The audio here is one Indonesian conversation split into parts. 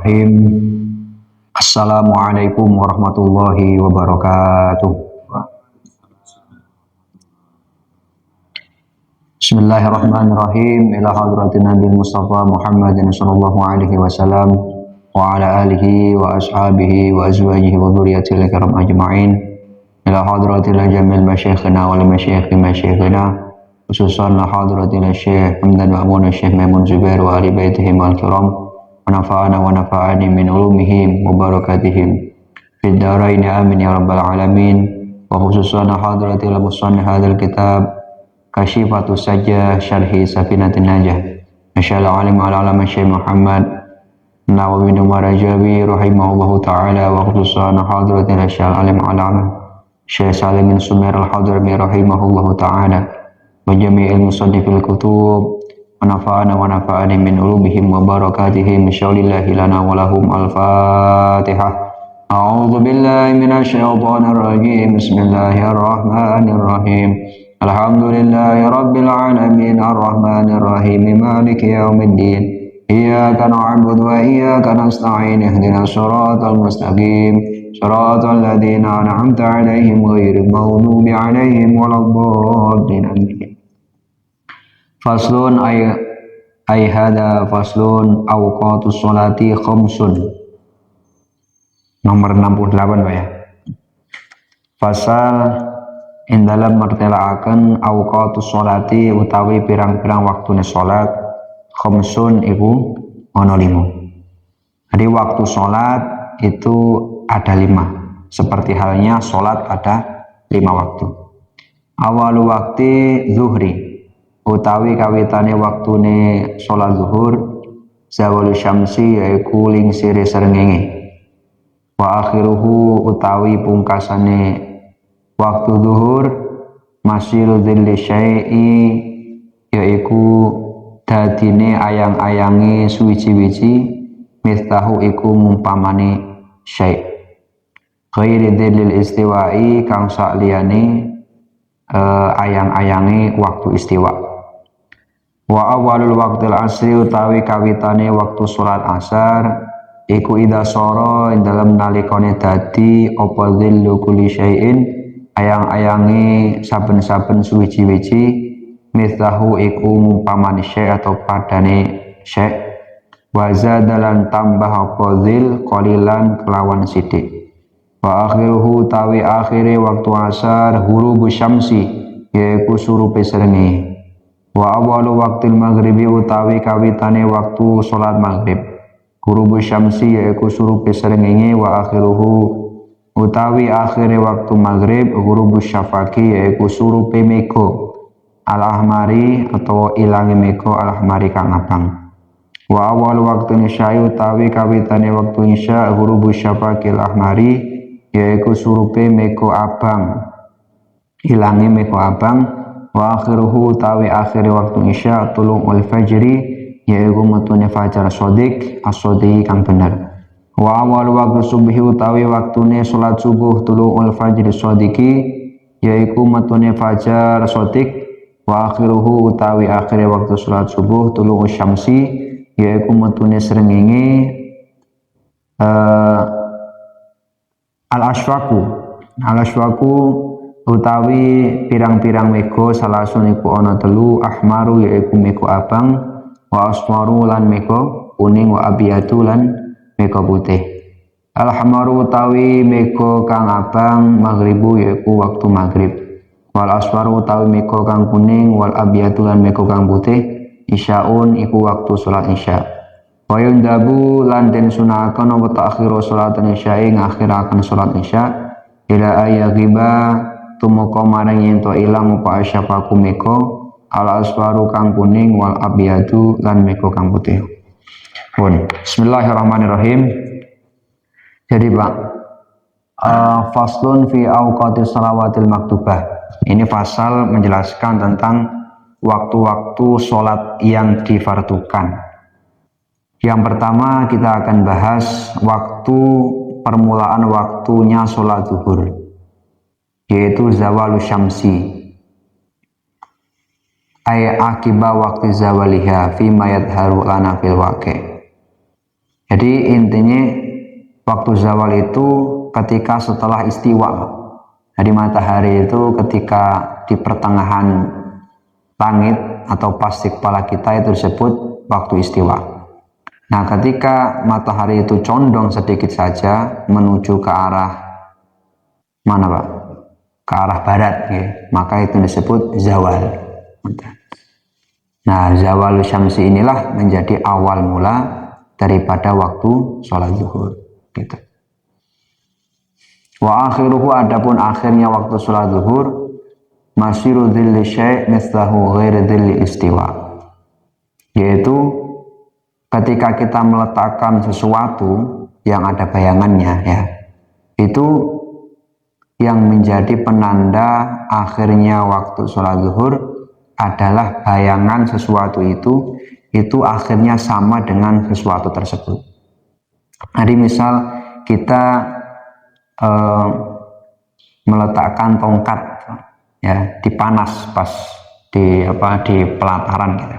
Bismillahirrahmanirrahim. Assalamualaikum warahmatullahi wabarakatuh. Bismillahirrahmanirrahim. Ila hadratin Nabi Mustafa Muhammadin sallallahu alaihi wasallam wa ala alihi wa ashabihi wa azwajihi wa dzurriyyatihi kiram ajma'in. Ila hadratil jamil masyayikhina wal masyayikh masyayikhina khususan la hadratil Syekh Hamdan wa Amun Syekh Maimun Zubair wa ali baitihim al-kiram. Wanafa'ana wa nafa'ani min ulumihim wa barakatihim fid dharain amin ya rabbal alamin. Wa khususan hadratil musannif hadzal kitab Kashifatu Sajjah Syarhi Safinatin Najah Masyaallah alim al-alam Syekh Muhammad Nawawi Numarajawi rahimahullahu ta'ala. Wa khususan hadratil Syekh alim al-alam Syekh Salim bin Sumair al-Hadrami rahimahullahu ta'ala wa jami'il musannifil kutub. Wanafa'ana wa nafa'ani min ulumihim wa barakatihim insyaallillahi lana wa lahum al-fatihah. A'udzu billahi minasy syaithanir rajim. Bismillahirrahmanirrahim. Alhamdulillahi rabbil alamin arrahmanir rahim maliki yaumiddin. Iyyaka na'budu wa iyyaka nasta'in ihdinas siratal mustaqim siratal ladzina an'amta 'alaihim ghairil maghdubi 'alaihim waladdallin. Faslun ay hada faslun awqatus sholati khamsun. Nomor 68 Pak ya. Fasal in dalam mertelaaken awqatus sholati utawi pirang-pirang waktune salat khamsun iku ana 5. Jadi waktu salat itu ada 5. Seperti halnya salat ada 5 waktu. Awalu waktu zuhri utawi kawitane waktune sholat zuhur zawal syamsi yaiku lingsire srengenge. Wa akhiruhu utawi pungkasane waktu zuhur masyiru dzilli syai'i yaiku dadine ayang-ayange suwiji-wiji mistahu iku mumpamane syai'. Ghairi dzillil istiwa'i kang sakliyane ayang-ayange waktu istiwa. Wa awalul waqtil asri utawi kawitane waktu sholat asar iku idza sara ing dalem nalikane dadi apa dzillu kulli syai'in ayang-ayange saben-saben suwiji-wiji mithahu iku mumpamane syai' atau padane syai'. Wa zadalan tambah apa dzil qalilan kelawan sithik. Wa akhiruhu utawi akhire waktu asar ghurubu syamsi yaiku surupe srengenge. Wa awalu waktil maghribi utawi kawitane waktu sholat maghrib ghurubu syamsi yaiku surupe srengenge. Wa akhiruhu utawi akhire waktu maghrib ghurubu syafaqi yaiku surupe meko al-ahmari atau ilange meko al-ahmari kang abang. Wa awalu waktu isya utawi kawitane waktu isya ghurubu syafaqi al-ahmari yaiku surupe meko abang ilange meko abang. Wa akhiruhu utawi akhir waktu isya tulungul fajri yaiku metune fajar shadiq as-shadiq kang bener. Wa awal waktu subhi utawi waktune salat subuh tulungul fajri shadiqi yaiku metune fajar shadiq. Wa akhiruhu utawi akhir waktu salat subuh tulungul syamsi yaiku metune srengenge al-aswaku utawi pirang-pirang meko salasun iku ana 3 ahmaru yaiku meko abang wa asmaru lan meko kuning wa abiyatu lan meko putih. Al-ahmaru utawi meko kang abang maghribu yaiku waktu maghrib. Wal asmaru utawi meko kang kuning wal abiyatu lan meko kang putih isyaun iku waktu salat isya. Wa yundabu lan den sunahake apa ta'khiru salat isya ing akhiraken salat isya ila ayyagiba tumeka marang yen to ilang apa asyafaku meko al aswaru kang kuning wal abiyadu lan meko kang putih. Pun bismillahirrahmanirrahim. Jadi Pak faslun fi awqatis salawatil maktubah. Ini pasal menjelaskan tentang waktu-waktu sholat yang difardukan. Yang pertama kita akan bahas waktu permulaan waktunya sholat zuhur, yaitu zawalu syamsi ay akiba waktu zawaliha fi mayadharu lana fil waqi. Jadi intinya waktu zawal itu ketika setelah istiwa. Jadi matahari itu ketika di pertengahan langit atau pas di kepala kita itu disebut waktu istiwa. Nah, ketika matahari itu condong sedikit saja menuju ke arah mana, Pak? Ke arah barat, ya. Maka itu disebut zawal. Nah, zawal syamsi inilah menjadi awal mula daripada waktu sholat zuhur, gitu. Wa akhiruhu, adapun akhirnya waktu sholat zuhur, masyiru dhilli syai' mislahu ghairi dhilli istiwa, yaitu ketika kita meletakkan sesuatu yang ada bayangannya, ya, itu yang menjadi penanda akhirnya waktu sholat zuhur adalah bayangan sesuatu itu akhirnya sama dengan sesuatu tersebut. Jadi misal kita meletakkan tongkat, ya, dipanas pas di pelataran gitu.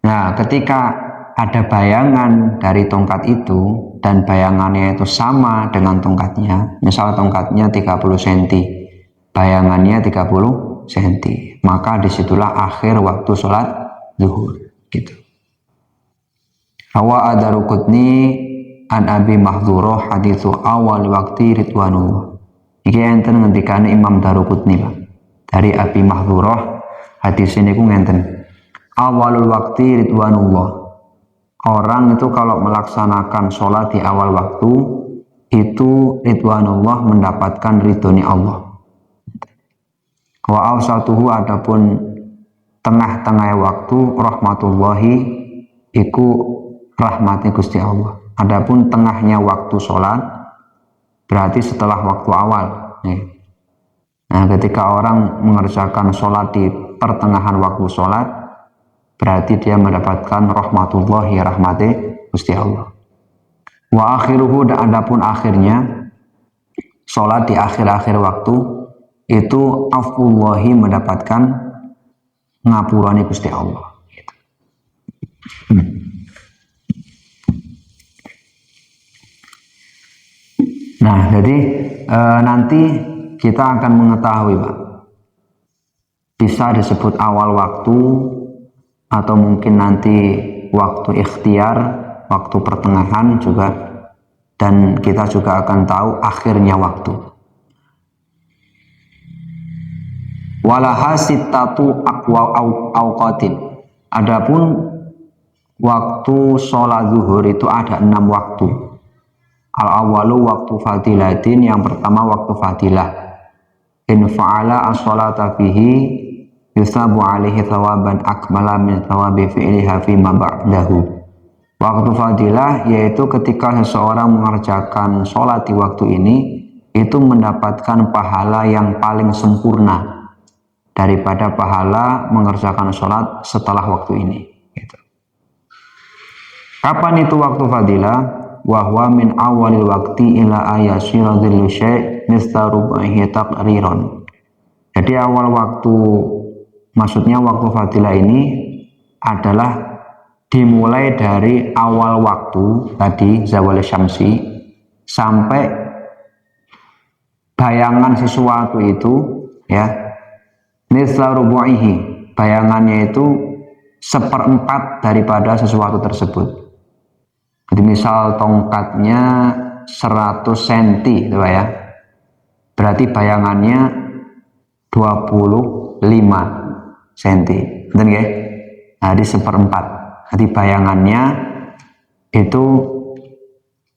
Nah, ketika ada bayangan dari tongkat itu dan bayangannya itu sama dengan tongkatnya, misal tongkatnya 30 cm, bayangannya 30 cm, maka disitulah akhir waktu sholat zuhur, gitu. Rawa ad-Daraqutni an Abi Mahdhurah hadithu awal waktu ridwanullah. Iki enten ngendikane Imam Daraqutni, Pak. Dari Abi Mahdhurah hadis ini ku ngenten. Awalul waktu ridwanullah. Orang itu kalau melaksanakan sholat di awal waktu itu ridwanullah, mendapatkan ridhoni Allah. Wa awsatuhu, adapun tengah-tengah waktu rahmatullahi iku rahmatnya Gusti Allah. Adapun tengahnya waktu sholat berarti setelah waktu awal. Nah, ketika orang mengerjakan sholat di pertengahan waktu sholat, berarti dia mendapatkan rahmatullahi, rahmati Gusti Allah. Wa akhiruhu, dan adapun akhirnya sholat di akhir-akhir waktu itu afullahi, mendapatkan ngapurani Gusti Allah. Nah, jadi nanti kita akan mengetahui, Pak, bisa disebut awal waktu atau mungkin nanti waktu ikhtiar, waktu pertengahan juga, dan kita juga akan tahu akhirnya waktu. Walaha sittatu aqwa awqatin. Adapun waktu sholat zuhur itu ada 6 waktu. Al-awalu waktu fadilatin, yang pertama waktu fadilah. In fa'ala as-sholata fihi yusabu alaihi thawaban akmala min thawabi fi'liha fima ba'dahu. Waktu fadilah yaitu ketika seseorang mengerjakan sholat di waktu ini, itu mendapatkan pahala yang paling sempurna daripada pahala mengerjakan sholat setelah waktu ini, gitu. Kapan itu waktu fadilah? Wahwa min awalil wakti ila ayasira dhillu syai' mista rubahi taqriron. Jadi awal waktu, maksudnya waktu fadilah ini adalah dimulai dari awal waktu tadi zawal syamsi sampai bayangan sesuatu itu, ya, mista rubahi, bayangannya itu 1/4 daripada sesuatu tersebut. Jadi misal tongkatnya 100 cm, gitu ya, berarti bayangannya 25 cm, betul ya? Nah, di 1/4. Jadi bayangannya itu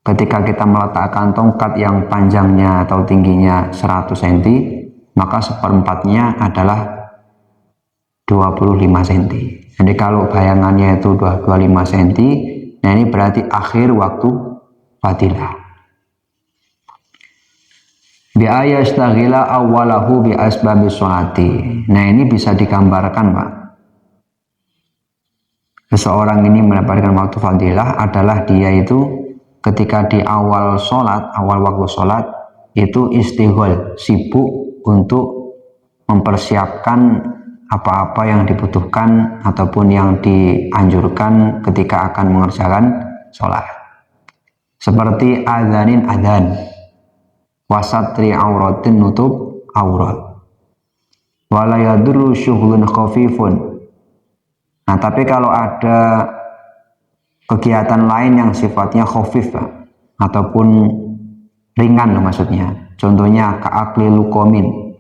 ketika kita meletakkan tongkat yang panjangnya atau tingginya 100 cm, maka 1/4-nya adalah 25 cm. Jadi kalau bayangannya itu 25 cm, nah ini berarti akhir waktu fadilah. Bi ayastaghila awwalahu bi asbabi sholati. Nah, ini bisa digambarkan, Pak. Seseorang ini mendapatkan waktu fadilah adalah dia itu ketika di awal sholat, awal waktu sholat itu istighol, sibuk untuk mempersiapkan apa-apa yang dibutuhkan ataupun yang dianjurkan ketika akan mengerjakan sholat. seperti adzanin adzan, wasatri auratin nutup aurat, wala yadurru syughlun khafifun. Nah, tapi kalau ada kegiatan lain yang sifatnya khafif ataupun ringan maksudnya, contohnya ka'akli lukomin,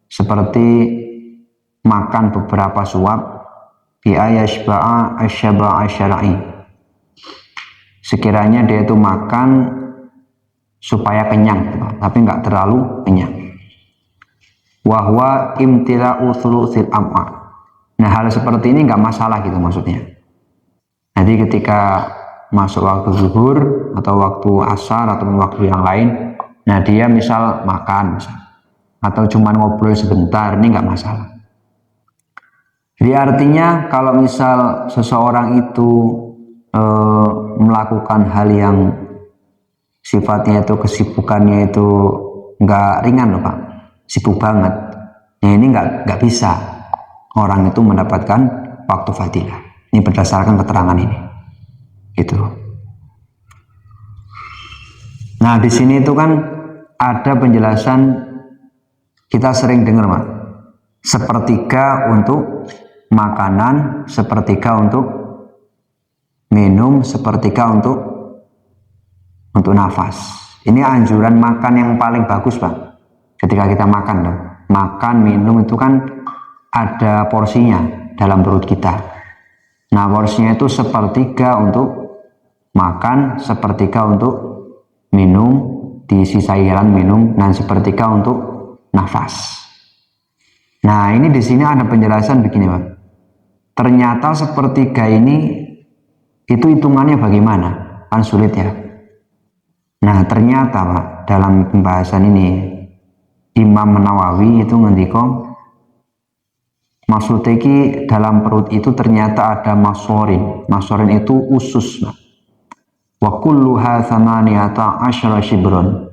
seperti makan beberapa suap, bi ayashba'a asyba'a syar'i, sekiranya dia itu makan supaya kenyang tapi nggak terlalu kenyang. Wahwa imtila'u thuluthil am'a. Nah, hal seperti ini nggak masalah gitu maksudnya. Jadi ketika masuk waktu zuhur atau waktu asar atau waktu yang lain, nah dia misal makan atau cuma ngobrol sebentar, ini nggak masalah. Jadi artinya kalau misal seseorang itu melakukan hal yang sifatnya itu kesibukannya itu nggak ringan loh Pak, sibuk banget, nah ini nggak bisa orang itu mendapatkan waktu fadilah. Ini berdasarkan keterangan ini gitu. Nah, di sini itu kan ada penjelasan, kita sering dengar Pak, sepertiga untuk makanan, sepertiga untuk minum, sepertiga untuk nafas. Ini anjuran makan yang paling bagus Pak. Ketika kita makan loh, makan minum itu kan ada porsinya dalam perut kita. Nah, porsinya itu sepertiga untuk makan, sepertiga untuk minum, diisi cairan minum, dan sepertiga untuk nafas. Nah, ini di sini ada penjelasan begini Pak. Ternyata sepertiga ini itu hitungannya bagaimana? Kan sulit ya. Nah, ternyata Pak, dalam pembahasan ini Imam Nawawi itu ngendika, maksudnya dalam perut itu ternyata ada masorin. Masorin itu usus. Wa kulluha thamaniyata asyara shibron.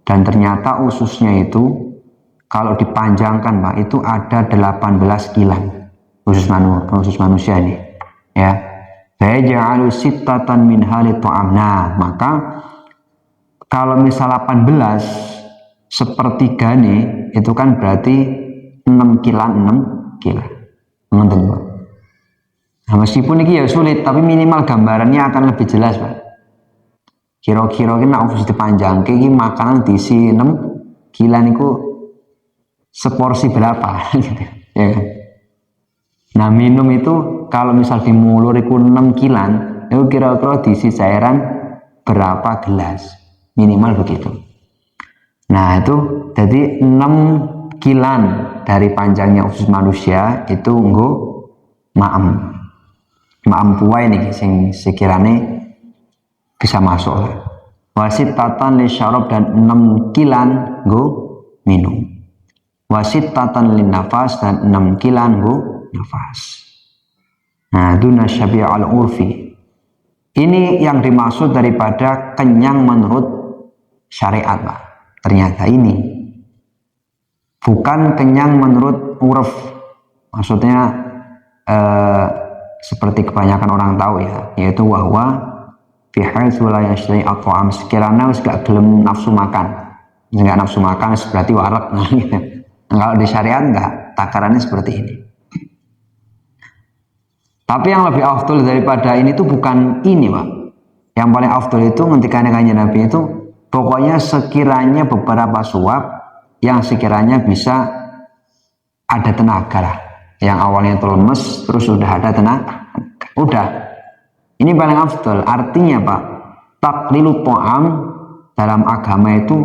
Dan ternyata ususnya itu kalau dipanjangkan Pak, itu ada 18 kilan. Usus manusia ini. Ya. Fayaj'alu sittatan min hali ta'am. Nah, maka kalau misal 18 sepertiga nih, itu kan berarti 6 kilan, 6 kila. Nah, meskipun ini ya sulit, tapi minimal gambarannya akan lebih jelas Pak. Kira-kira kena harus dipanjang, ini makanan diisi 6 kila niku seporsi berapa gitu ya kan? Nah, minum itu kalau misal dimulur itu 6 kilan, itu kira-kira diisi cairan berapa gelas, minimal begitu. Nah, itu jadi 6 kilan dari panjangnya usus manusia itu nggo maem puai nih sing sekiranya bisa masuk lah. Wasit tatan li syarab, dan 6 kilan nggo minum. Wasit tatan li nafas, dan 6 kilan nggo nafas. Nah, duna syabi' al urfi. Ini yang dimaksud daripada kenyang menurut syariat Pak. Ternyata ini bukan kenyang menurut uruf. Maksudnya seperti kebanyakan orang tahu ya, yaitu wahwa bihaitsu la yashri at'am, sekiranya wis gak gelem nafsu makan. Enggak nafsu makan berarti warak. Nah, gitu. Nah, kalau di syariat enggak, takarannya seperti ini. Tapi yang lebih afdol daripada ini tuh bukan ini Pak. Yang paling afdol itu ngendikan kanjeng Nabi itu pokoknya sekiranya beberapa suap yang sekiranya bisa ada tenaga lah. Yang awalnya itu lemes terus sudah ada tenaga. Udah. Ini paling afdol. Artinya Pak, taqlilut ta'am dalam agama itu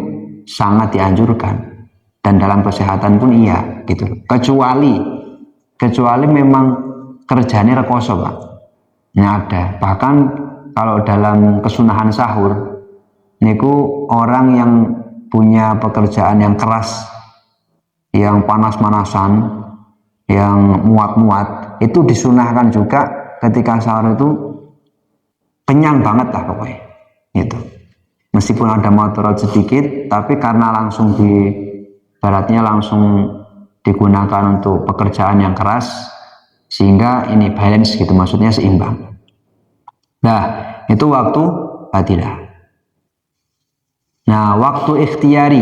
sangat dianjurkan. Dan dalam kesehatan pun iya gitu. Kecuali memang kerjanya rekoso Pak. Nah, ada. Bahkan kalau dalam kesunahan sahur niku orang yang punya pekerjaan yang keras, yang panas-panasan, yang muat-muat, itu disunahkan juga ketika sahur itu kenyang banget lah pokoknya gitu. Meskipun ada mudarat sedikit, tapi karena langsung baratnya langsung digunakan untuk pekerjaan yang keras, sehingga ini balance gitu, maksudnya seimbang. Nah, itu waktu fadilah. Nah, waktu ikhtiar,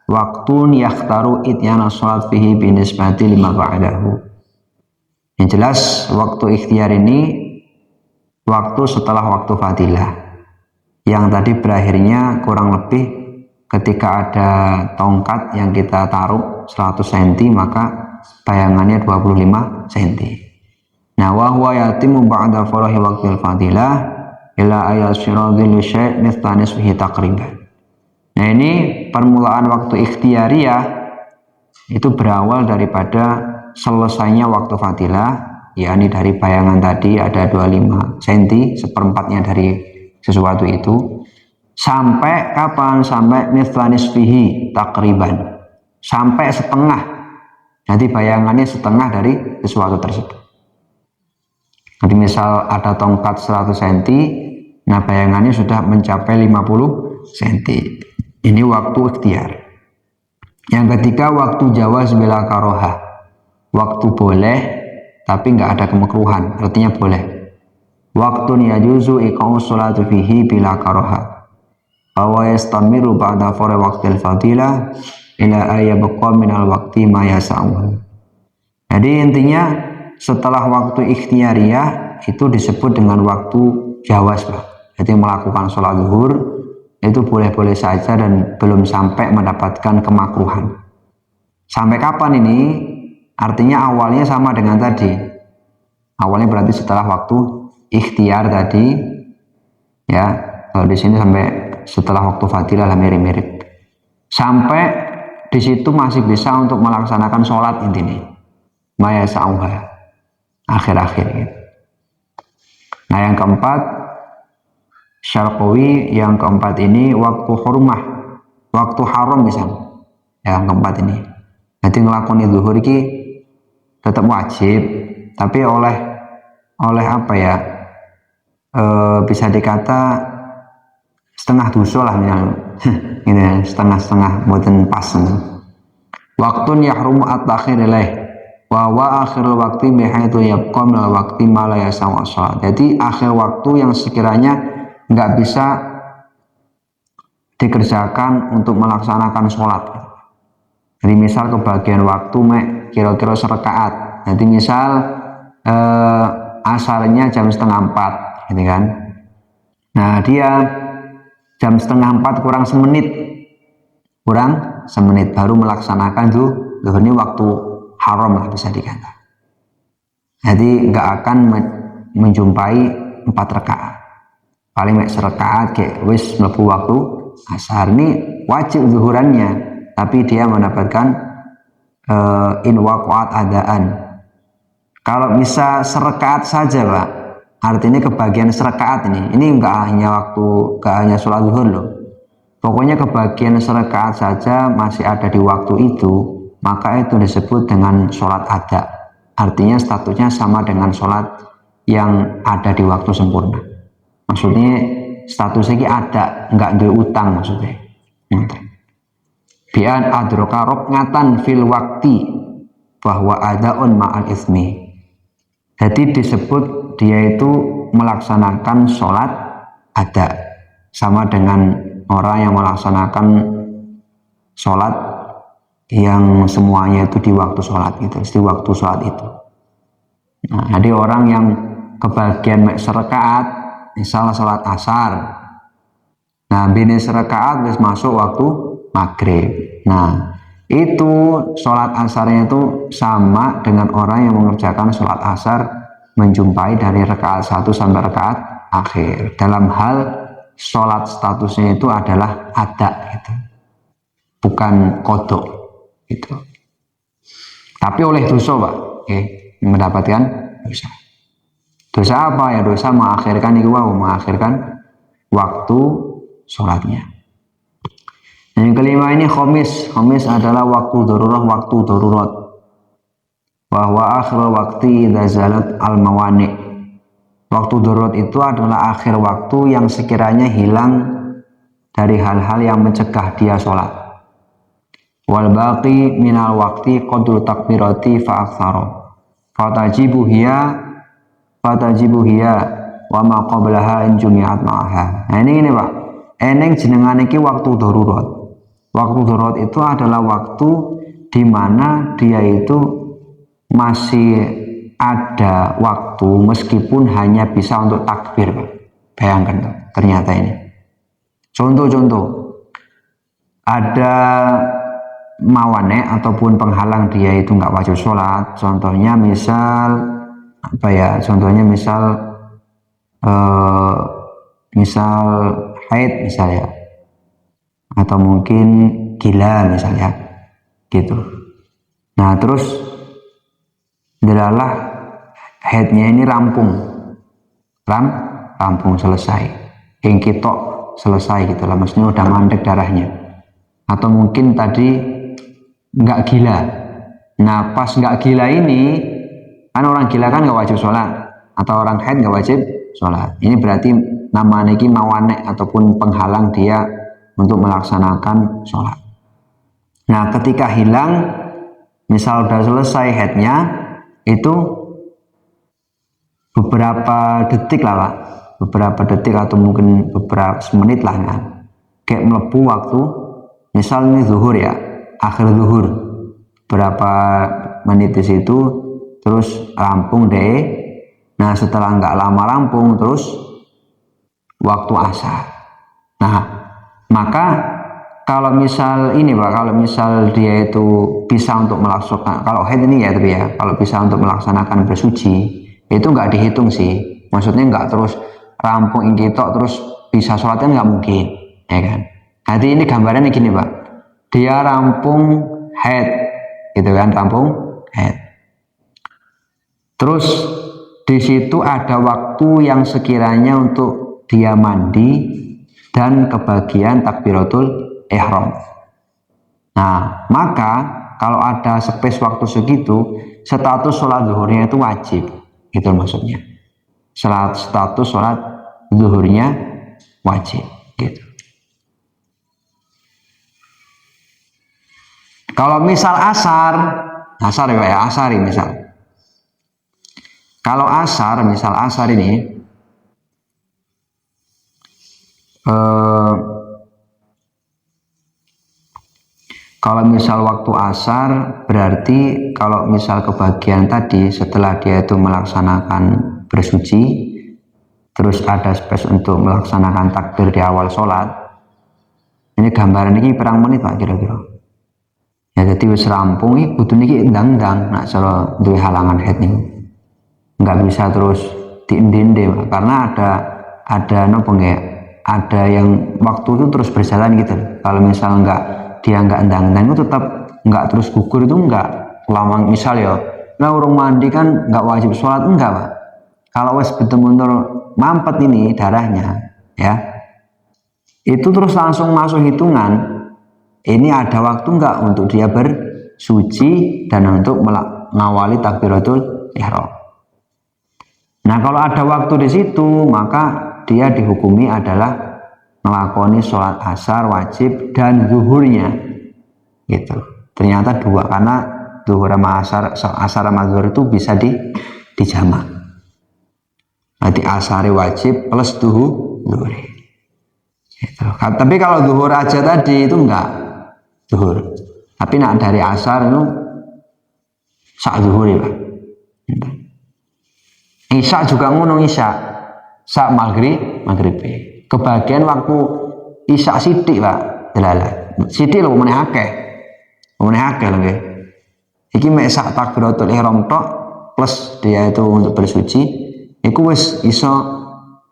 waktu yakhtaru ityana sholat fihi binisbati lima ba'dahu. Yang jelas waktu ikhtiar ini waktu setelah waktu fadilah, yang tadi berakhirnya kurang lebih ketika ada tongkat yang kita taruh 100 cm maka bayangannya 25 cm. Nah, wa huwa yatimu ba'da farahi waqtil fadilah ila ayasyira dhillu syai' mithla nisfihi taqriban. Nah, ini permulaan waktu ikhtiariyah itu berawal daripada selesainya waktu fadilah, yakni dari bayangan tadi ada 25 cm, seperempatnya dari sesuatu itu, sampai kapan? Sampai mithla nisfihi taqriban, sampai setengah. Jadi bayangannya setengah dari sesuatu tersebut. Jadi misal ada tongkat 100 cm, nah bayangannya sudah mencapai 50 cm. Ini waktu ikhtiar. Yang ketiga waktu jawaz bila karohah, waktu boleh tapi nggak ada kemakruhan, artinya boleh. Waktu yajuzu iqamus sholatu fihi bila karohah, wa yastamiru ba'da fara'i waqtil fadilah ila ayyabqa minal waqti ma yasa'uhu. Jadi intinya setelah waktu ikhtiariyah itu disebut dengan waktu jawaz, Pak. Jadi melakukan sholat zuhur itu boleh-boleh saja dan belum sampai mendapatkan kemakruhan. Sampai kapan ini? Artinya awalnya sama dengan tadi. Awalnya berarti setelah waktu ikhtiar tadi, ya. Kalau di sini sampai setelah waktu fadilah lah, mirip-mirip. Sampai di situ masih bisa untuk melaksanakan sholat intinya. Maya sa'uha, akhir-akhir gitu. Nah, yang keempat Syarqawi, yang keempat ini waktu hurmah, waktu haram misalnya. Yang keempat ini, jadi ngelakoni zuhur ini tetap wajib, tapi oleh apa ya, bisa dikata setengah dosa lah misalnya. Gitu ya, setengah-setengah buatan pas. Waktun yahrumu at-takhir ilaih wa akhirul waktu bihaitsu yabqa minal waqti ma la yasau shalat. Jadi akhir waktu yang sekiranya nggak bisa dikerjakan untuk melaksanakan sholat. Jadi misal kebagian waktu kira-kira serakaat. Jadi misal asalnya jam 3:30 gitu kan. Nah, dia jam 3:30 kurang semenit baru melaksanakan zuhur. Ini waktu haram lah bisa dikata. Jadi nggak akan menjumpai 4 rakaat. Paling serakaat kayak wis mlebu waktu asar. Ini wajib zuhurannya, tapi dia mendapatkan in waqa'at adaan. Kalau bisa serakaat saja, Pak, artinya kebagian serakaat ini nggak hanya sholat zuhur loh. Pokoknya kebagian serakaat saja masih ada di waktu itu, maka itu disebut dengan sholat ada. Artinya statusnya sama dengan sholat yang ada di waktu sempurna. Maksudnya statusnya ini ada, nggak diutang maksudnya. Bi'an adroka rokngatan fil wakti bahwa adaun ma'al ismi. Jadi disebut dia itu melaksanakan sholat ada, sama dengan orang yang melaksanakan sholat yang semuanya itu di waktu sholat gitu, di waktu sholat itu. Nah, jadi orang yang kebagian serakaat, misalnya sholat asar, nah bini serakaat wis masuk waktu maghrib. Nah, itu sholat asarnya itu sama dengan orang yang mengerjakan sholat asar menjumpai dari rakaat 1 sampai rakaat akhir. Dalam hal sholat statusnya itu adalah ada gitu, bukan kodok gitu. Tapi oleh dosa, Pak, mendapatkan dosa. Dosa apa ya? Dosa mengakhirkan waktu sholatnya. Yang kelima ini khomis adalah waktu darurat. Bahwa akhir waktu idza zalat al mawani. Waktu darurat itu adalah akhir waktu yang sekiranya hilang dari hal-hal yang mencegah dia sholat. Wal baqi minal waqti qadru takbirati fa aktsara. Fatajibu hiya wa ma qablaha in jumi'at ma'aha. Nah, ini Pak. eneng jenengan iki waktu darurat. Waktu darurat itu adalah waktu di mana dia itu masih ada waktu meskipun hanya bisa untuk takbir, Pak. Bayangkan tuh, ternyata ini. Contoh-contoh, ada mawane ataupun penghalang dia itu nggak wajib sholat. Contohnya misal apa ya? Contohnya misal haid misalnya, atau mungkin gila misalnya, gitu. Nah terus delalah haidnya ini rampung selesai, yang kitok selesai gitu lah, maksudnya udah mandek darahnya. Atau mungkin tadi nggak gila. Nah pas nggak gila ini kan orang gila kan nggak wajib sholat, atau orang haid nggak wajib sholat. Ini berarti namanya ini mawane ataupun penghalang dia untuk melaksanakan sholat. Nah ketika hilang, misal udah selesai haidnya, itu beberapa detik lah Pak, beberapa detik atau mungkin beberapa menit lah kan, kayak melebu waktu, misal ini zuhur ya, akhir zuhur, berapa menit di situ, terus rampung deh. Nah setelah nggak lama rampung, terus waktu asar. Nah maka kalau misal ini Pak, kalau misal dia itu bisa untuk melaksanakan, kalau haid ini ya tapi ya, kalau bisa untuk melaksanakan bersuci, itu nggak dihitung sih. Maksudnya nggak terus rampung ingkitok terus bisa sholatnya nggak mungkin, ya kan? Jadi ini gambarannya gini Pak, dia rampung haid, gitu kan, rampung haid. Terus di situ ada waktu yang sekiranya untuk dia mandi dan kebagian takbiratul ihram. Nah, maka kalau ada space waktu segitu, status sholat zuhurnya itu wajib, gitu maksudnya. Status sholat zuhurnya wajib, gitu. Kalau misal asar ya, asar misal. Kalau misal asar ini kalau misal waktu asar berarti kalau misal kebagian tadi setelah dia itu melaksanakan bersuci, terus ada space untuk melaksanakan takbir di awal sholat. Ini gambaran ini perang menit Pak kira-kira. Ya jadi wis rampung iki kudu niki ndang-ndang nak cara duwe halangan haid niku. Nggak bisa terus diindinde karena ada nopo nggak, ada yang waktu itu terus berjalan gitu. Kalau misal dia nggak endang-endang itu tetap nggak terus gugur, itu nggak lama. Misal ya nah urung mandi kan nggak wajib sholat, enggak Pak. Kalau wes betul-betul mampet ini darahnya ya, itu terus langsung masuk hitungan. Ini ada waktu nggak untuk dia bersuci dan untuk mengawali takbiratul ihram. Nah kalau ada waktu di situ, maka dia dihukumi adalah melakoni sholat asar wajib dan zuhurnya, gitu. Ternyata dua, karena zuhur sama asar sama zuhur itu bisa dijamak. Nanti asari wajib plus zuhur. Gitu. Tapi kalau zuhur aja tadi itu enggak zuhur. Tapi nak dari asar itu sak zuhur ya Pak. Isya juga ngono, sak maghrib. Kebagian waktu isya sidik Pak, delalah. Sidik lho meneh akeh. Meneh akeh lho nggih. Iki mek sak takbiratul ihram tok plus dia itu untuk bersuci, iku wis iso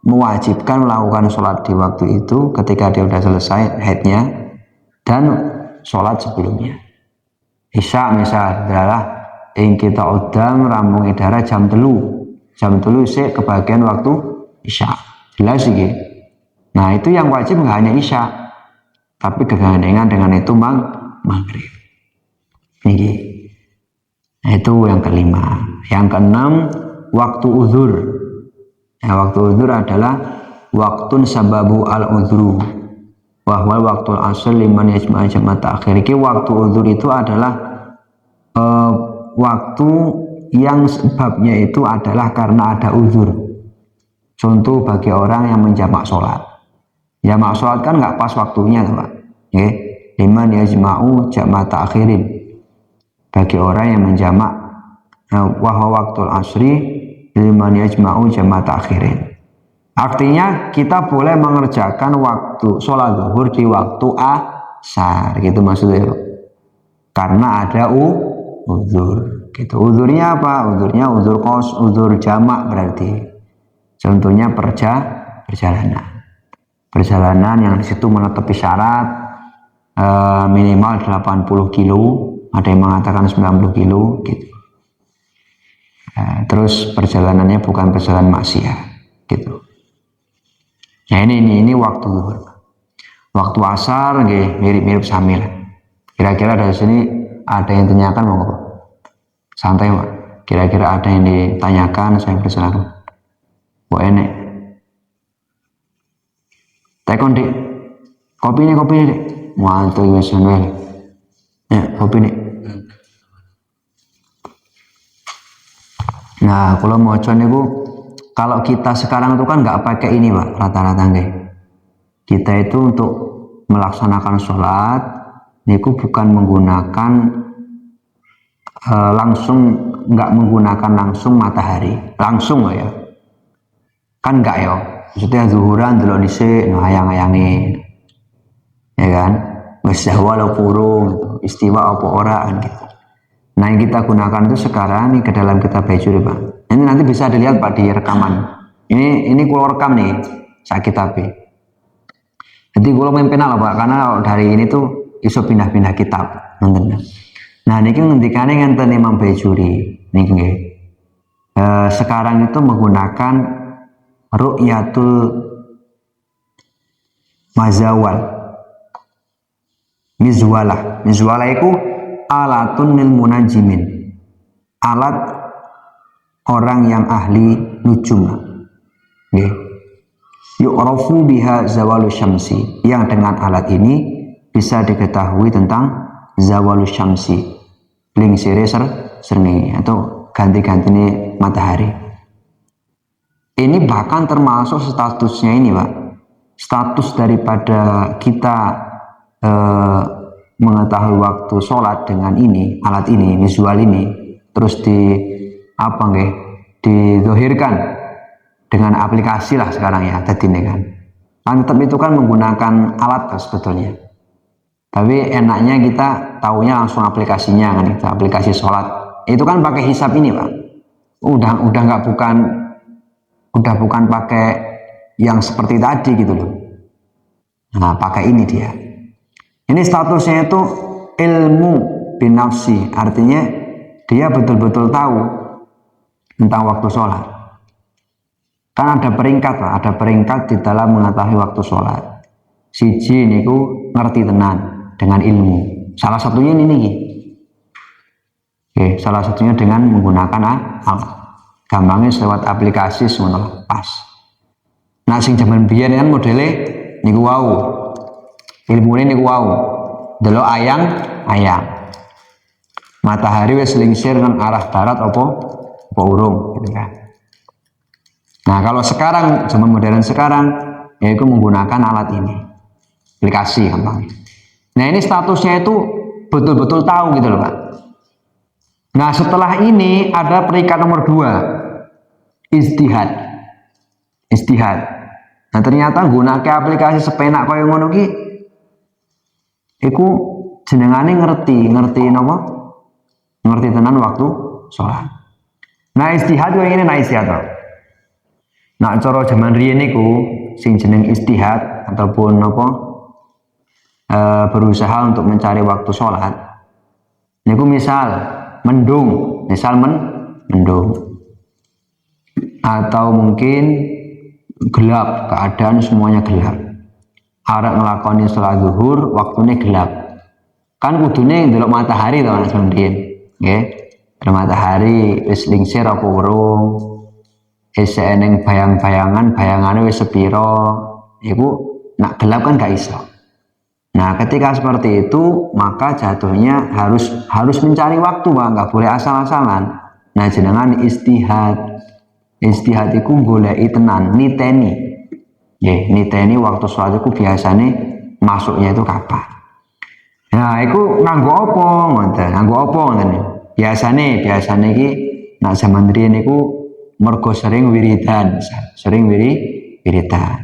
mewajibkan melakukan sholat di waktu itu ketika dia sudah selesai haidnya dan sholat sebelumnya. Isya misal delalah ing kita udang rambung idara jam 3 sik kebagian waktu isya. Jelas iki. Nah itu yang wajib nggak hanya isya, tapi kegandengan dengan itu maghrib. Ini. Nah, itu yang kelima. Yang keenam, waktu uzur. Nah, waktu uzur adalah waktun sababu al uzru. Wahwal waktu asal liman yajma'a jamaah ta'khir. Waktu uzur itu adalah waktu yang sebabnya itu adalah karena ada uzur. Contoh bagi orang yang menjamak sholat. Jamak sholat kan nggak pas waktunya tuh Pak. Nggih. Liman yajma'u jamak ta'khirin. Bagi orang yang menjamak wahwa waktul asri liman yajma'u jamak ta'khirin. Artinya kita boleh mengerjakan waktu sholat zuhur di waktu asar, gitu maksudnya. Karena ada uzur. Gitu. Uzurnya apa? Uzurnya uzur jamak berarti. Contohnya perjalanan. Perjalanan yang di situ menetapi syarat minimal 80 kilo, ada yang mengatakan 90 kilo gitu. Terus perjalanannya bukan perjalanan maksiat gitu. Nah ini waktu zuhur. Waktu asar mirip-mirip samil. Kira-kira dari sini ada yang tanyakan mau apa? Santai Pak. Kira-kira ada yang ditanyakan, saya persilakan. Wah enek. Tekon dik. Kopi nih dik. Mantap wis ngono. Ya, kopi nih. Nah, kalau mau niku kalau kita sekarang itu kan nggak pakai ini Pak, rata-rata nggih. Kita itu untuk melaksanakan sholat niku bukan menggunakan nggak menggunakan langsung matahari, langsung loh ya. Kan nggak ya. Maksudnya zuhuran delok dhisik hayang-hayangi. Ya kan? Wis walau kurung gitu. Istiwa apa ora kan gitu. Nah yang kita gunakan itu sekarang nih ke dalam kitab Bajuri Pak. Ini nanti bisa dilihat Pak di rekaman. Ini kulo rekam nih saat kitab. Jadi kulo memimpin lah Pak, karena dari ini tuh iso pindah-pindah kitab. Nah ini ngendikane ngenten Imam Bajuri. Niki sekarang itu menggunakan ru'yatul mazawal. Mizwalah itu alatun lil munajimin, alat orang yang ahli nujum. Yu'rafu biha zawalu syamsi, yang dengan alat ini bisa diketahui tentang zawalu syamsi, lingsire srengenge atau ganti-ganti matahari. Ini bahkan termasuk statusnya ini Pak, status daripada kita mengetahui waktu sholat dengan ini, alat ini, visual ini, terus dizohirkan dengan aplikasi lah sekarang ya, tadi ini kan tetap itu kan menggunakan alat sebetulnya, tapi enaknya kita taunya langsung aplikasinya kan, itu aplikasi sholat itu kan pakai hisab ini Pak, udah bukan pakai yang seperti tadi gitu loh. Nah pakai ini dia. Ini statusnya itu ilmu binafsi, artinya dia betul-betul tahu tentang waktu sholat. Kan ada peringkat Pak, ada peringkat di dalam mengetahui waktu sholat. Siji niku ngerti tenan dengan ilmu. Salah satunya ini nih. Salah satunya dengan menggunakan gampangnya lewat aplikasi semua pas. Nah sing jaman biyen kan modelnya niku wau. Ilmu ini wow, delok ayang matahari wis lingsir nang arah barat apa urung gitu kan. Nah kalau sekarang zaman modern sekarang yaitu menggunakan alat ini, aplikasi gampang. Nah ini statusnya itu betul-betul tahu gitu loh Pak. Nah setelah ini ada peringkat nomor 2, istihad. Nah ternyata gunakan aplikasi sepenak kaya ngono ki iku jenengane ngerti napa? Ngerti tenan waktu sholat. Nah istihad kaya ngene, nah istihad. Nah cara jaman riyen niku sing jeneng istihad ataupun apa berusaha untuk mencari waktu sholat. Niku misal mendung, atau mungkin gelap, keadaan semuanya gelap. Arek ngelakoni sholat zuhur waktunya gelap kan kudune ndelok matahari to Mas Mendin nggih. Matahari wis lingsir apa urung, isih eneng bayangane wis sepiro, iku nak gelap kan gak iso. Nah ketika seperti itu maka jatuhnya harus mencari waktu Pak, nggak boleh asal-asalan. Nah jenengan istihad iku goleki tenan, niteni niteni waktu sholat itu biasanya masuknya itu kapan. Nah, itu nganggo apa ngoten? Nganggo apa ngoten? Biasane iki nak zaman riyen niku mergo sering wiridan, wiridan.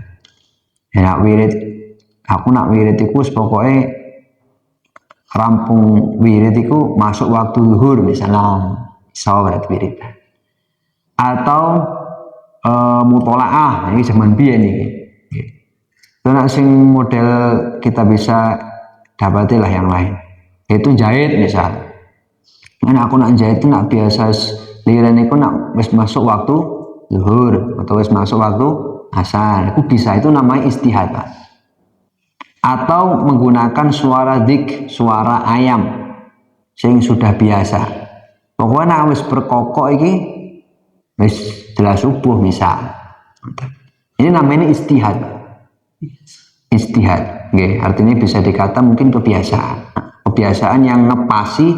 Nak wirid nak wirid iku pokoke rampung wirid iku masuk waktu zuhur misalnya berarti wiridan. Atau mutolaah ini zaman biyen iki. Itu nak sing model kita bisa dapati lah yang lain. Itu jahit misal. Nah, aku nak jahit itu nak biasa liran itu nak wis masuk waktu zuhur atau wis masuk waktu asar. Itu bisa, itu namanya istihad, Pak. Atau menggunakan suara dik, suara ayam sing sudah biasa. Pokoknya nak wis berkokok iki wis jelas subuh misal. Ini namanya istihad. Istihad, artinya bisa dikata mungkin kebiasaan yang ngepasi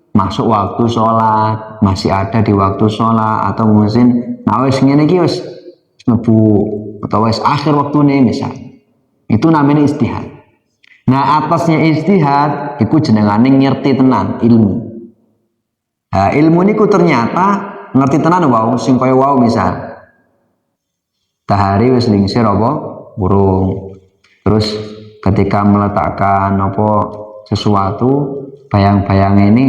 masuk waktu sholat, masih ada di waktu sholat, atau mungkin nah wis ngene iki wis mlebu atau wis akhir waktune misal. Itu namanya istihad. Nah, atasnya istihad iku jenengane ngerti tenan ilmu. Nah, ilmu niku ternyata ngerti tenan wau sing kaya wau misal. Tahari wis lingsir apa burung. Terus ketika meletakkan sesuatu, bayang-bayang ini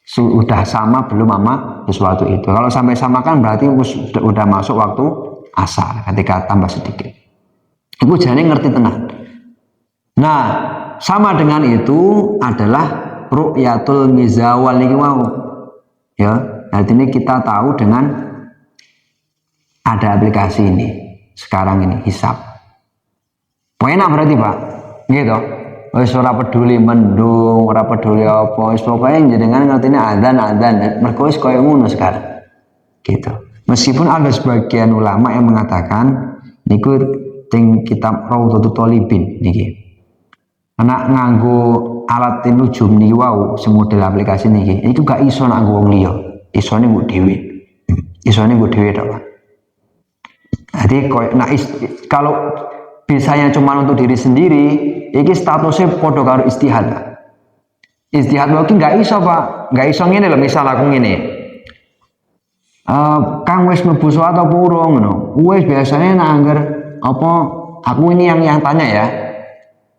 sudah sama belum sama sesuatu itu. Kalau sampai sama kan berarti sudah masuk waktu asar ketika tambah sedikit. Itu jadi ngerti tenang. Nah, sama dengan itu adalah ru'yatul mizawal ini mau. Ya, artinya kita tahu dengan ada aplikasi ini. Sekarang ini hisab. Enak berarti, Pak. Gitu. Wis ora peduli mendung, ora peduli apa, wis pokoke jenengan ngertine adzan, mergo wis koyo ngono sekarang. Gitu. Meskipun ada sebagian ulama yang mengatakan niku ting kitab Raudhatul Thalibin niki. Anak nganggo alat nujum niki wau semodel aplikasi niki. Iku gak iso nak nggo wong liya. Isone nggo dhewe. Isone nggo dhewe tok, Pak. Jadi kalau bisanya cuma untuk diri sendiri, ini statusnya podo karo istihad. Istihad mungkin nggak iso, Pak, nggak iso ngene loh. Misal aku ngene, Kang wis mlebu sholat apa urung ngono. Wis biasanya nak angger apa? Aku ini yang tanya ya.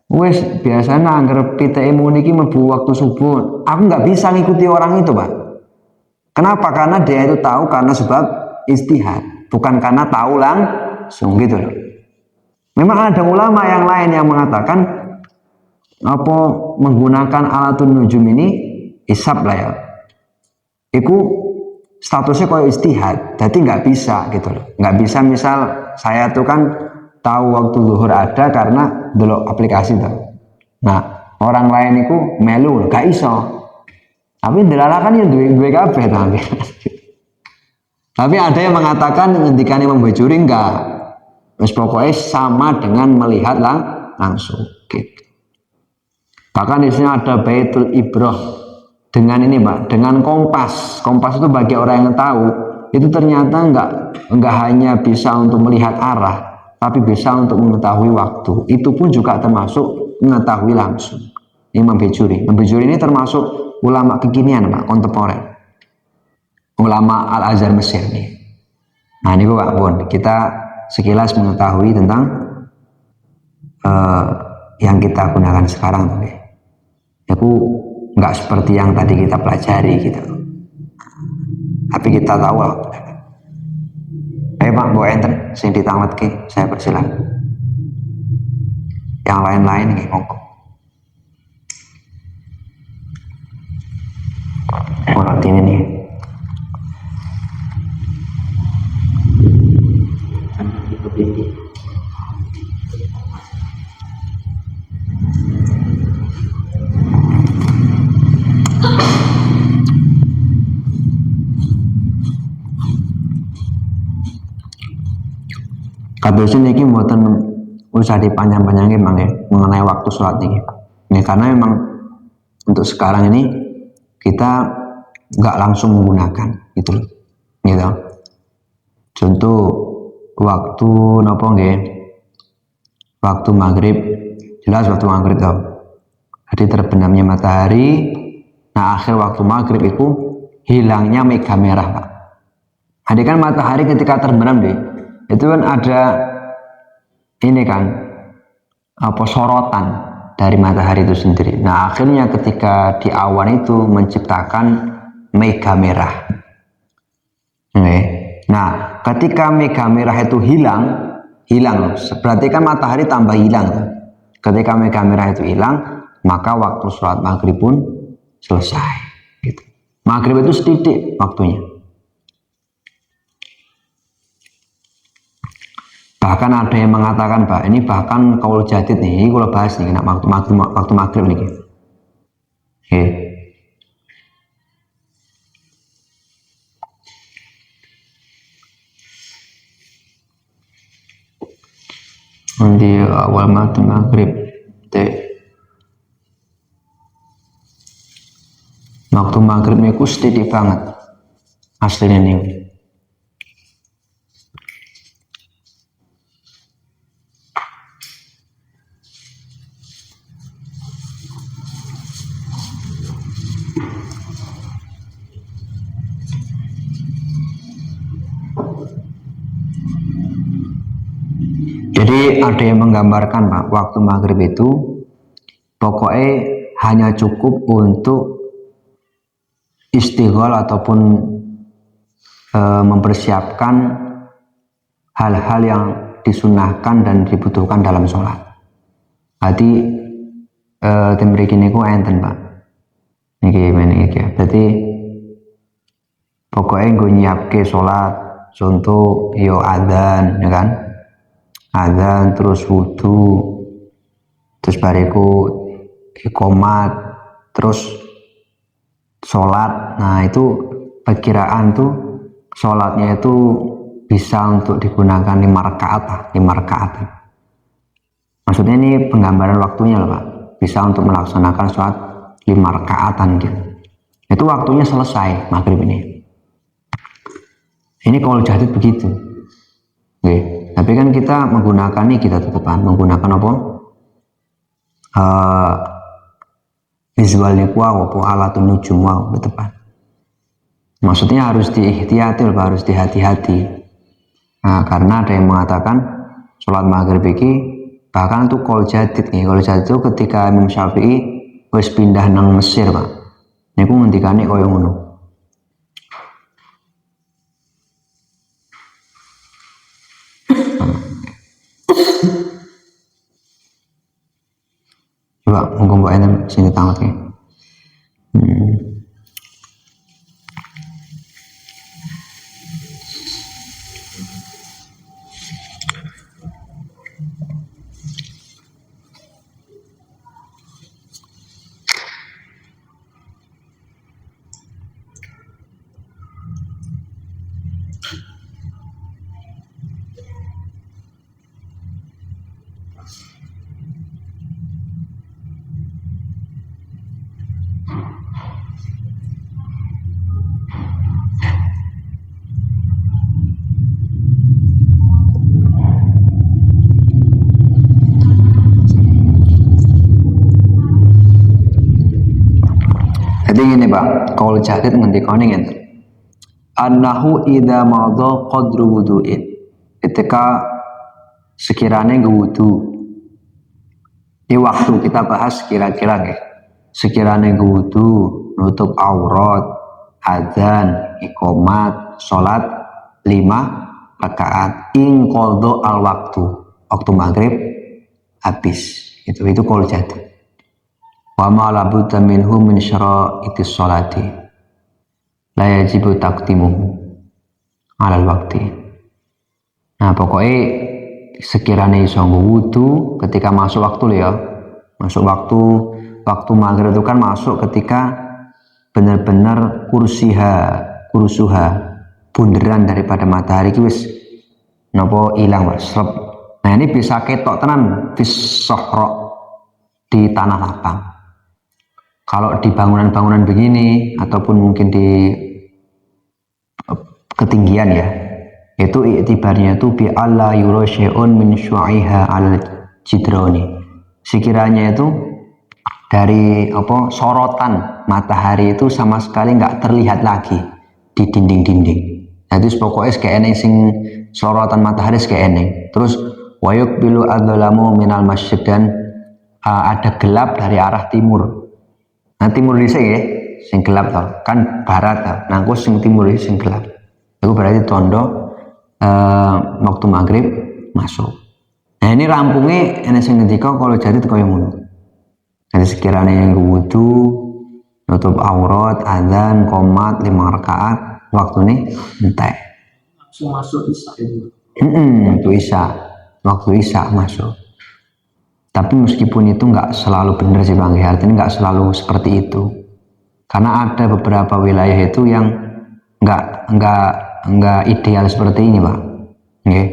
Wis biasanya angger piteke muni iki mlebu waktu subuh. Aku nggak bisa ngikuti orang itu, Pak. Kenapa? Karena dia itu tahu karena sebab istihad. Bukan karena tahu langsung gitu loh. Memang ada ulama yang lain yang mengatakan menggunakan alatun nujum ini hisab lah ya. Itu statusnya kayak istihad, jadi nggak bisa gitu loh. Nggak bisa misal saya tuh kan tahu waktu zuhur ada karena dulu aplikasi tuh. Nah orang lain itu melu nggak iso. Tapi delalakan ya dua kabeh tapi. Tapi ada yang mengatakan ngendikane membujuri enggak. Wis pokoknya sama dengan melihat langsung gitu. Bahkan di sini ada Baitul Ibrah dengan ini, Pak, dengan kompas. Kompas itu bagi orang yang tahu, itu ternyata enggak hanya bisa untuk melihat arah, tapi bisa untuk mengetahui waktu. Itu pun juga termasuk mengetahui langsung. Ini membujuri. Membujuri ini termasuk ulama kekinian, Pak, kontemporer. Ulama Al-Azhar Mesir nih. Nah ini Pak Bon, kita sekilas mengetahui tentang yang kita gunakan sekarang tuh. Itu nggak seperti yang tadi kita pelajari gitu. Tapi kita tahu lah. Ayo Pak, bawa enter, sing ditamat ke, saya persilakan. Yang lain-lain nih, monggo. Orang ini nih. Kados niki mboten usah dipanjang-panjangin Bang ya mengenai waktu sholat niki. Ya, karena memang untuk sekarang ini kita nggak langsung menggunakan gitu loh. Gitu. Contoh waktu napa nggih? Waktu maghrib, jelas waktu maghrib toh. Jadi terbenamnya matahari. Nah, akhir waktu maghrib itu hilangnya mega merah, Pak. Jadi kan matahari ketika terbenam deh, itu kan ada ini kan apa sorotan dari matahari itu sendiri. Nah, akhirnya ketika di awan itu menciptakan mega merah. Nah, ketika mega merah itu hilang loh. Berarti kan matahari tambah hilang. Ketika mega merah itu hilang, maka waktu sholat maghrib pun selesai. Gitu. Maghrib itu setitik waktunya. Bahkan ada yang mengatakan, Pak, ini bahkan kaul jadid nih, ini kalau bahas nih, waktu maghrib nih. Oke. Di awal waktu maghrib, waktu maghrib itu sedikit banget, aslinya nih. Jadi ada yang menggambarkan, Pak, waktu maghrib itu pokoknya hanya cukup untuk istighol ataupun mempersiapkan hal-hal yang disunahkan dan dibutuhkan dalam sholat. Jadi tembriki niku enten, Pak. Niki ya. Berarti pokoknya gue nyiapke sholat, contoh yo adzan, ya kan? Adzan terus wudu, terus bariku iqomat, terus sholat. Nah, itu perkiraan tuh sholatnya itu bisa untuk digunakan 5 rakaat. Maksudnya ini penggambaran waktunya loh, Pak. Bisa untuk melaksanakan sholat 5 rakaatan gitu. Itu waktunya selesai maghrib ini. Ini kalau jadid begitu. Oke. Tapi kan kita menggunakan ini, kita tetepan menggunakan apa? Visual niku apa alatun nujum wow tetepan. Maksudnya harus diihtiyati, harus dihati-hati. Nah, karena ada yang mengatakan sholat maghrib ini bahkan itu kol jadid nih. Kol jadid itu ketika Imam Syafi'i wis pindah nang Mesir, Pak. Niku ngendikane koyo ngono. Coba monggo mbok enten sini tanggake. Jadi gini, Pak, kaul jadid ngendikane ngenten. Annahu idza madha qadru wudu'in. Ketika sekiranya wudu. Di waktu kita bahas kira-kira nih. Sekiranya wudu, nutup aurat, adzan, iqomat, sholat 5 rakaat ing qadha al waktu maghrib habis. Itu kaul jadid. Wa ma la budda minhu min syara'itis sholati la yajibu taqdimuhu alal waktu. Nah, pokoknya sekiranya iso wudu ketika masuk waktu ya. Masuk waktu maghrib itu kan masuk ketika benar-benar kursuha bunderan daripada matahari itu wis napa ilang wis. Nah, ini bisa ketok tenan fis sohro di tanah lapang. Kalau di bangunan-bangunan begini ataupun mungkin di ketinggian ya, Itu iktibarnya itu bi alla yura syai'un min syu'iha al jidrani. Sekiranya itu dari apa sorotan matahari itu sama sekali nggak terlihat lagi di dinding-dinding. Jadi pokoknya kayak eneng sing sorotan matahari kayak eneng. Terus wayuk bilu adzalamu minal masjid, dan ada gelap dari arah timur. Nah timur di sini ya, sing gelap tau, kan barat tau. Nah aku sing timur di sing gelap. Itu berarti tondo waktu maghrib masuk. Nah ini rampungnya enak sing ngendika kalau jadi kaya ngono. Jadi sekiranya yang wudu, nutup aurat, adzan, qomat 5 rakaat, waktu ini entek. Langsung masuk isya itu. Waktu isya masuk. Tapi meskipun itu nggak selalu benar sih Bang, artinya nggak selalu seperti itu. Karena ada beberapa wilayah itu yang nggak ideal seperti ini Pak. Nggih.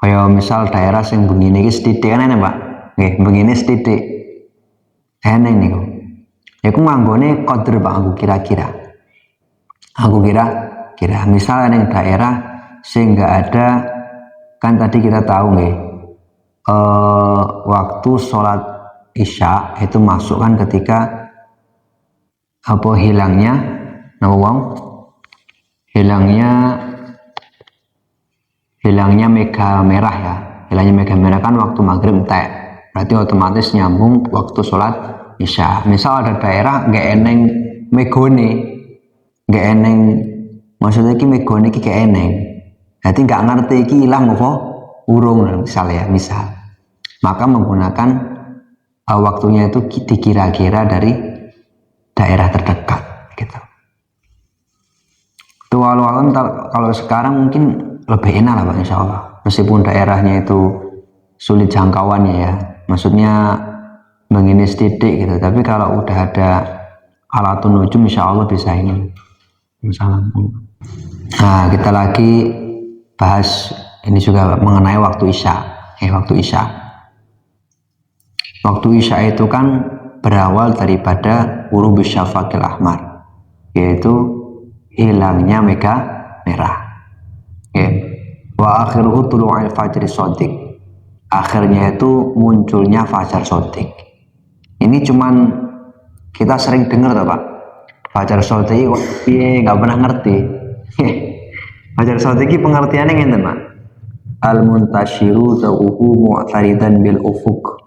Kayak misal daerah yang begini iki sithik kan enak Pak. Nggih, begini sithik. Eneng niku. Iku manggone qadr Pak, aku kira-kira. Misal yang daerah sing nggak ada, kan tadi kita tahu nggih. Waktu sholat isya itu masuk kan ketika apa hilangnya mega merah ya. Hilangnya mega merah kan waktu maghrib entek, berarti otomatis nyambung waktu sholat isya. Misal ada daerah nggak eneng megone, nggak eneng, maksudnya ki megone ki gak eneng, berarti nggak ngerti ki ilang apa urung misalnya, maka menggunakan waktunya itu dikira-kira dari daerah terdekat gitu. Itu walau kalau sekarang mungkin lebih enak lah Pak, insya Allah, meskipun daerahnya itu sulit jangkauannya ya, maksudnya begini setitik gitu, tapi kalau udah ada alatun nujum insya Allah bisa ini. Nah kita lagi bahas ini juga mengenai waktu isya. Waktu isya itu kan berawal daripada ghurubus syafaqil ahmar, yaitu hilangnya mega merah. Wa akhiruhu tulu'il fajri shadiq. Akhirnya itu munculnya fajar shadiq. Ini cuman kita sering dengar tuh Pak. Fajar shadiq nggak pernah ngerti. Fajar shadiq pengertiannya ngene Pak. Al muntashiru tauhu mu'taridan bil ufuq.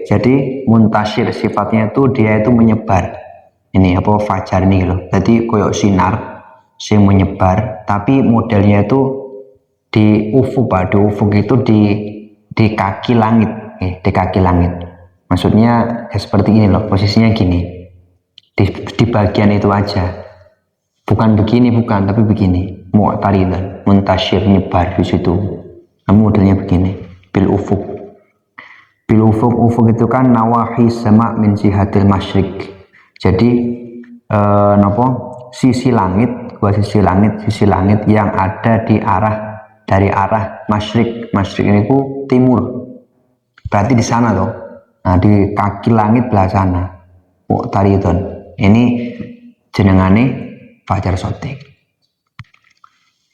Jadi muntasyir sifatnya itu dia itu menyebar. Ini apa fajar ini loh. Jadi koyok sinar yang menyebar, tapi modelnya itu di ufuk Pak. Di ufuk itu di kaki langit, di kaki langit. Maksudnya seperti ini loh, posisinya gini. Di bagian itu aja. Bukan begini, tapi begini. Mu'taridan, muntasyir, menyebar di situ. Modelnya begini, bil ufuk. Ufuk itu kan nawahi sama min jihatil masyrik. Jadi sisi langit yang ada dari arah masyrik. Masyrik ini ku timur. Berarti di sana loh. Nah, di kaki langit belah sana. Mu'taridun. Ini jenengane fajar shadiq.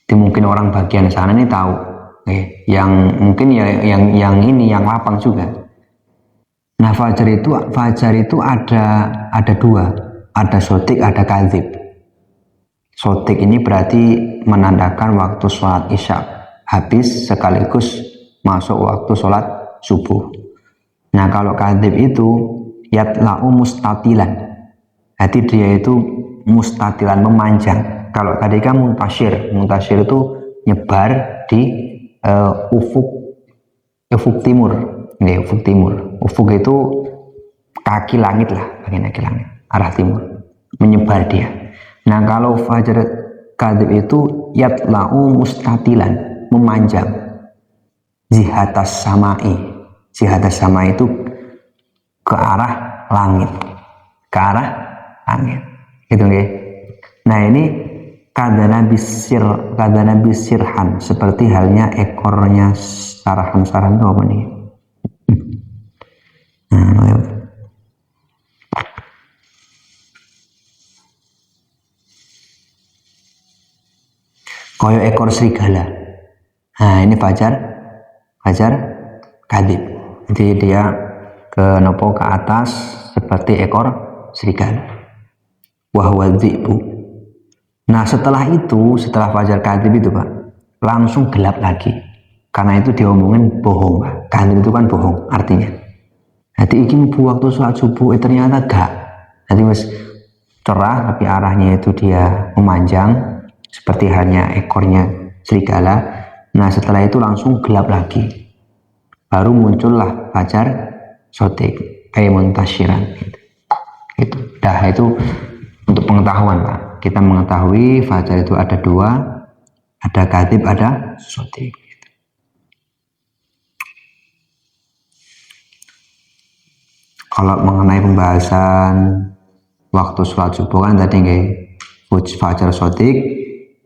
Itu mungkin orang bagian sana ini tahu. Yang mungkin ya yang ini yang lapang juga. Nah fajar itu ada dua, ada shadiq, ada kadzib. Shadiq ini berarti menandakan waktu sholat isya habis sekaligus masuk waktu sholat subuh. Nah kalau kadzib itu yatla'u mustatilan, jadi dia itu mustatilan, memanjang. Kalau tadi kan muntasyir itu nyebar di ufuk timur. Ini ufuk timur. Ufuk itu kaki langit lah, bagian kaki langit, arah timur, menyebar dia. Nah kalau fajar kadzib itu yatla'u mustatilan, memanjang. Zihatas samai itu ke arah langit, gitu nggih. Nah ini kadana bisirhan, seperti halnya ekornya sarahan itu apa nih? koyo ekor serigala. Nah ini fajar kadhib. Jadi dia ke atas seperti ekor serigala. Wahwa dzi'bu. Nah setelah fajar kadhib itu Pak, langsung gelap lagi. Karena itu diomongin bohong Pak. Kadhib itu kan bohong artinya. Jadi ini waktu sholat subuh ternyata gak. Jadi mas cerah tapi arahnya itu dia memanjang seperti hanya ekornya serigala. Nah setelah itu langsung gelap lagi, baru muncullah fajar sodik kayak muntasyiran gitu. Dah itu untuk pengetahuan Pak, kita mengetahui fajar itu ada dua, ada kadhib, ada sodik gitu. Kalau mengenai pembahasan waktu sholat subuh kan tadi fajar sodik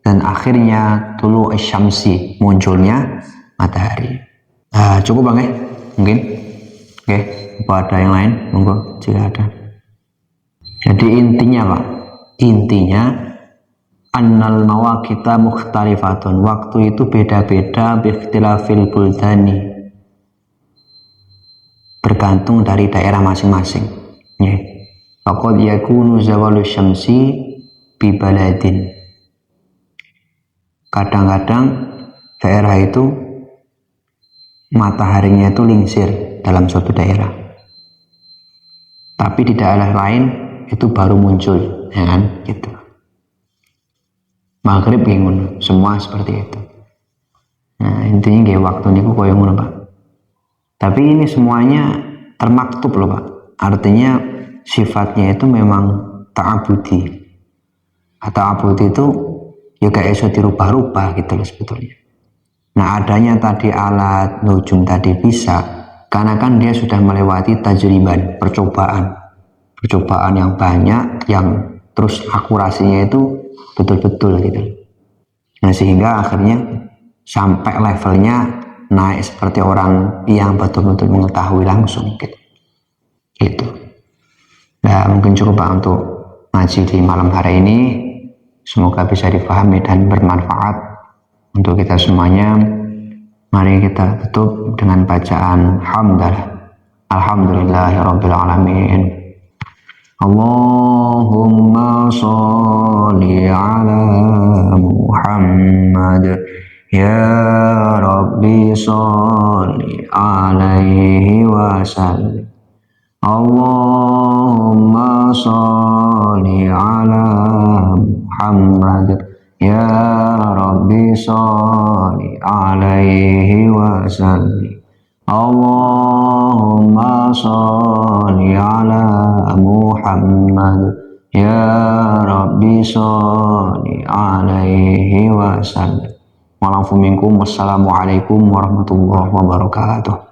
dan akhirnya tulu syamsi, munculnya matahari. Cukup Bang mungkin. Oke, apa ada yang lain? Monggo jika ada. Jadi intinya Pak, annal mawaqita mukhtalifatun, waktu itu beda-beda biikhtilafil buldani, bergantung dari daerah masing-masing. Faqad yakunu zawalu syamsi bi baladin, kadang-kadang daerah itu mataharinya itu lingsir dalam suatu daerah, tapi di daerah lain itu baru muncul, ya kan gitu. Maghrib bingung, semua seperti itu. Nah intinya waktu ini koyo ngono Pak. Tapi ini semuanya termaktub loh Pak. Artinya sifatnya itu memang ta'abudi. Ta'abudi itu ya kayak iso dirubah-rubah gitu loh sebetulnya. Nah adanya tadi alat nujum tadi bisa karena kan dia sudah melewati tajriban, percobaan yang banyak, yang terus akurasinya itu betul-betul gitu. Nah sehingga akhirnya sampai levelnya naik seperti orang yang betul-betul mengetahui langsung gitu. Nah mungkin cukup Pak untuk ngaji di malam hari ini, semoga bisa difahami dan bermanfaat untuk kita semuanya. Mari kita tutup dengan bacaan hamdalah. Alhamdulillahirabbil alamin. Allahumma sholli ala Muhammad. Ya Rabbi sholli alaihi wasallam. Allahumma sholli ala Muhammad. Ya Rabbi sholli alaihi wasallam. Allahumma sholli ala Muhammad. Ya Rabbi sholli alaihi wasallam. Wassalamualaikum warahmatullahi wabarakatuh.